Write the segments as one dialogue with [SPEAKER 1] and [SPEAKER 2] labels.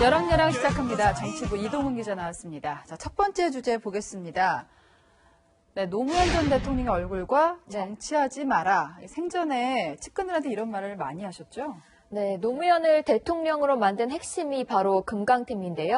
[SPEAKER 1] 여랑여랑 시작합니다. 정치부 이동훈 기자 나왔습니다. 자, 첫 번째 주제 보겠습니다. 네, 노무현 전 대통령의 얼굴과 정치하지 마라. 생전에 측근들한테 이런 말을 많이 하셨죠?
[SPEAKER 2] 네, 노무현을 대통령으로 만든 핵심이 바로 금강팀인데요.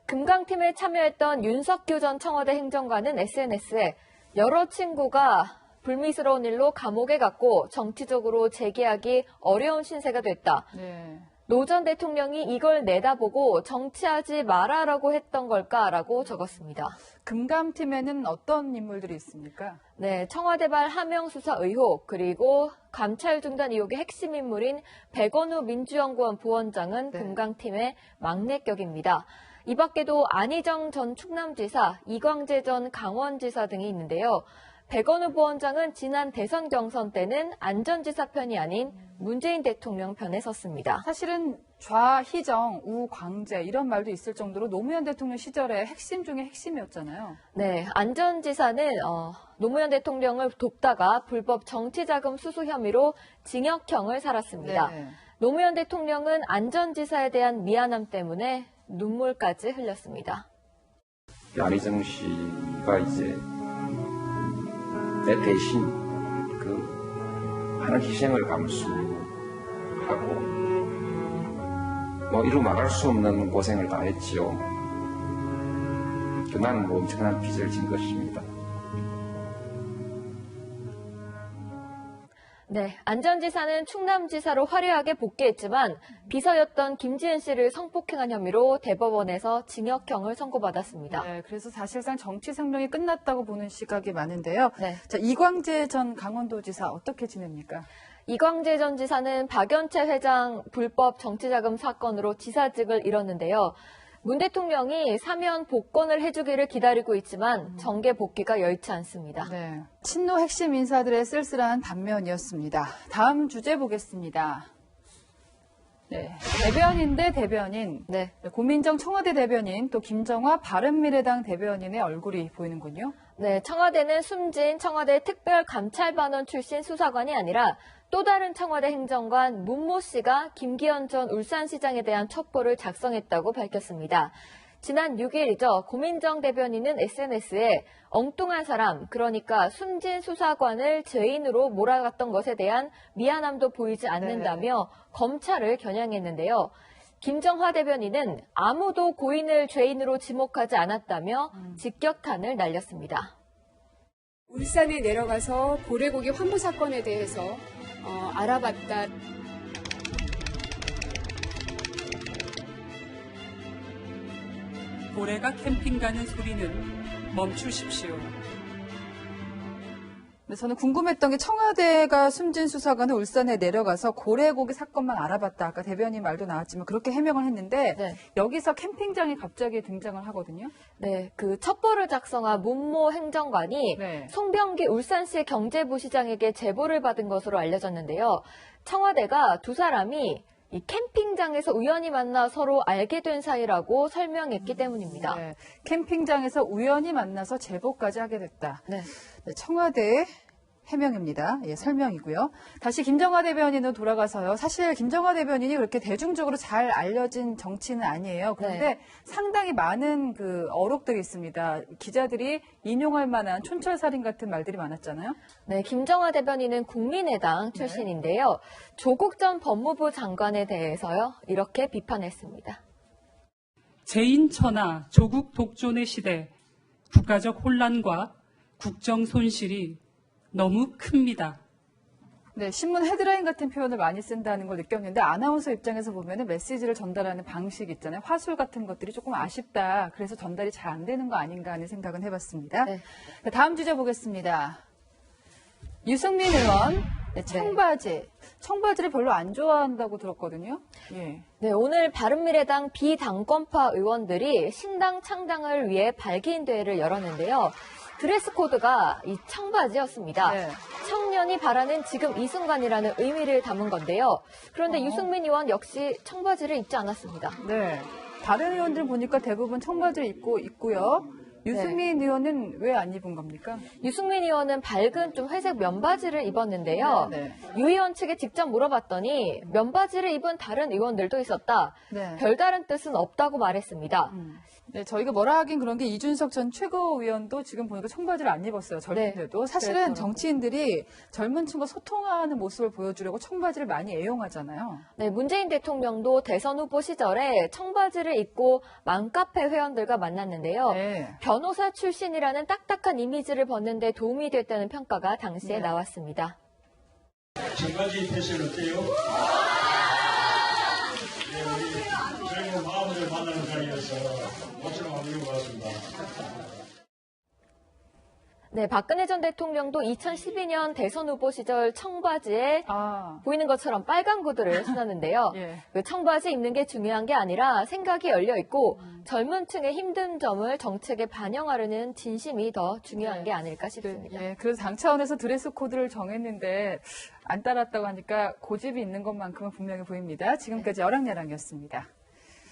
[SPEAKER 2] 금강팀에 참여했던 윤석규 전 청와대 행정관은 SNS에 여러 친구가 불미스러운 일로 감옥에 갔고 정치적으로 재개하기 어려운 신세가 됐다.
[SPEAKER 1] 네.
[SPEAKER 2] 노 전 대통령이 이걸 내다보고 정치하지 마라라고 했던 걸까라고 적었습니다.
[SPEAKER 1] 금감팀에는 어떤 인물들이 있습니까?
[SPEAKER 2] 네, 청와대발 하명 수사 의혹 그리고 감찰 중단 의혹의 핵심 인물인 백원우 민주연구원 부원장은 금강팀의 막내격입니다. 이 밖에도 안희정 전 충남지사, 이광재 전 강원지사 등이 있는데요. 백원우 부원장은 지난 대선 경선 때는 안전지사 편이 아닌 문재인 대통령 편에 섰습니다.
[SPEAKER 1] 사실은 좌희정, 우광재 이런 말도 있을 정도로 노무현 대통령 시절에 핵심 중에 핵심이었잖아요.
[SPEAKER 2] 네, 안전지사는 노무현 대통령을 돕다가 불법 정치자금 수수 혐의로 징역형을 살았습니다.
[SPEAKER 1] 네.
[SPEAKER 2] 노무현 대통령은 안전지사에 대한 미안함 때문에 눈물까지 흘렸습니다.
[SPEAKER 3] 안희정 씨가 이제 내 대신 많은 희생을 감수하고 이루 말할 수 없는 고생을 다 했지요. 나는 엄청난 빚을 진 것입니다.
[SPEAKER 2] 네, 안전지사는 충남지사로 화려하게 복귀했지만 비서였던 김지은 씨를 성폭행한 혐의로 대법원에서 징역형을 선고받았습니다.
[SPEAKER 1] 네, 그래서 사실상 정치 생명이 끝났다고 보는 시각이 많은데요.
[SPEAKER 2] 네.
[SPEAKER 1] 자, 이광재 전 강원도지사 어떻게 지냅니까?
[SPEAKER 2] 이광재 전 지사는 박연채 회장 불법 정치자금 사건으로 지사직을 잃었는데요. 문 대통령이 사면 복권을 해주기를 기다리고 있지만 정계 복귀가 여의치 않습니다.
[SPEAKER 1] 네, 친노 핵심 인사들의 쓸쓸한 단면이었습니다. 다음 주제 보겠습니다. 네, 대변인 대 대변인.
[SPEAKER 2] 네.
[SPEAKER 1] 고민정 청와대 대변인 또 김정화 바른미래당 대변인의 얼굴이 보이는군요.
[SPEAKER 2] 네, 청와대는 숨진 청와대 특별감찰반원 출신 수사관이 아니라 또 다른 청와대 행정관 문모 씨가 김기현 전 울산시장에 대한 첩보를 작성했다고 밝혔습니다. 지난 6일이죠. 고민정 대변인은 SNS에 엉뚱한 사람, 그러니까 숨진 수사관을 죄인으로 몰아갔던 것에 대한 미안함도 보이지 않는다며 검찰을 겨냥했는데요. 김정화 대변인은 아무도 고인을 죄인으로 지목하지 않았다며 직격탄을 날렸습니다.
[SPEAKER 4] 울산에 내려가서 고래고기 환부 사건에 대해서 알아봤다.
[SPEAKER 5] 고래가 캠핑 가는 소리는 멈추십시오.
[SPEAKER 1] 네, 저는 궁금했던 게 청와대가 숨진 수사관은 울산에 내려가서 고래고기 사건만 알아봤다. 아까 대변인 말도 나왔지만 그렇게 해명을 했는데
[SPEAKER 2] 네.
[SPEAKER 1] 여기서 캠핑장이 갑자기 등장을 하거든요.
[SPEAKER 2] 네, 그 첩보를 작성한 문모 행정관이
[SPEAKER 1] 네.
[SPEAKER 2] 송병기 울산시 경제부시장에게 제보를 받은 것으로 알려졌는데요. 청와대가 두 사람이 이 캠핑장에서 우연히 만나 서로 알게 된 사이라고 설명했기 때문입니다.
[SPEAKER 1] 네, 캠핑장에서 우연히 만나서 제보까지 하게 됐다.
[SPEAKER 2] 네.
[SPEAKER 1] 네, 청와대의 해명입니다. 예, 설명이고요. 다시 김정화 대변인으로 돌아가서요. 사실 김정화 대변인이 그렇게 대중적으로 잘 알려진 정치는 아니에요. 그런데 상당히 많은 어록들이 있습니다. 기자들이 인용할 만한 촌철살인 같은 말들이 많았잖아요.
[SPEAKER 2] 네, 김정화 대변인은 국민의당 출신인데요. 조국 전 법무부 장관에 대해서요. 이렇게 비판했습니다.
[SPEAKER 5] 재인천하 조국 독존의 시대, 국가적 혼란과 국정 손실이 너무 큽니다.
[SPEAKER 1] 네, 신문 헤드라인 같은 표현을 많이 쓴다는 걸 느꼈는데 아나운서 입장에서 보면은 메시지를 전달하는 방식 있잖아요. 화술 같은 것들이 조금 아쉽다. 그래서 전달이 잘 안 되는 거 아닌가 하는 생각은 해봤습니다.
[SPEAKER 2] 네.
[SPEAKER 1] 다음 주제 보겠습니다. 유승민 의원, 청바지. 청바지를 별로 안 좋아한다고 들었거든요. 예.
[SPEAKER 2] 네, 오늘 바른미래당 비당권파 의원들이 신당 창당을 위해 발기인 대회를 열었는데요. 드레스 코드가 이 청바지였습니다.
[SPEAKER 1] 네.
[SPEAKER 2] 청년이 바라는 지금 이 순간이라는 의미를 담은 건데요. 그런데 유승민 의원 역시 청바지를 입지 않았습니다.
[SPEAKER 1] 네. 다른 의원들 보니까 대부분 청바지를 입고 있고요. 유승민 의원은 왜 안 입은 겁니까?
[SPEAKER 2] 유승민 의원은 밝은 좀 회색 면바지를 입었는데요.
[SPEAKER 1] 네.
[SPEAKER 2] 유 의원 측에 직접 물어봤더니 면바지를 입은 다른 의원들도 있었다.
[SPEAKER 1] 네.
[SPEAKER 2] 별다른 뜻은 없다고 말했습니다.
[SPEAKER 1] 네, 저희가 뭐라 하긴 그런 게 이준석 전 최고위원도 지금 보니까 청바지를 안 입었어요. 젊은데도. 사실은
[SPEAKER 2] 그랬더라고요.
[SPEAKER 1] 정치인들이 젊은 층과 소통하는 모습을 보여주려고 청바지를 많이 애용하잖아요.
[SPEAKER 2] 네, 문재인 대통령도 대선 후보 시절에 청바지를 입고 맘카페 회원들과 만났는데요.
[SPEAKER 1] 네.
[SPEAKER 2] 변호사 출신이라는 딱딱한 이미지를 벗는 데 도움이 됐다는 평가가 당시에
[SPEAKER 1] 네.
[SPEAKER 2] 나왔습니다.
[SPEAKER 6] 청바지 패션 어때요? 네, 우리 젊은 마음을 만나는 자리여서 모처럼 한번 입어봤습니다.
[SPEAKER 2] 네, 박근혜 전 대통령도 2012년 대선 후보 시절 청바지에
[SPEAKER 1] 아,
[SPEAKER 2] 보이는 것처럼 빨간 구두를 신었는데요.
[SPEAKER 1] 예.
[SPEAKER 2] 그 청바지 입는 게 중요한 게 아니라 생각이 열려 있고 젊은 층의 힘든 점을 정책에 반영하려는 진심이 더 중요한 게 아닐까 싶습니다.
[SPEAKER 1] 예, 그래서 당 차원에서 드레스 코드를 정했는데 안 따랐다고 하니까 고집이 있는 것만큼은 분명히 보입니다. 지금까지 어랑야랑이었습니다.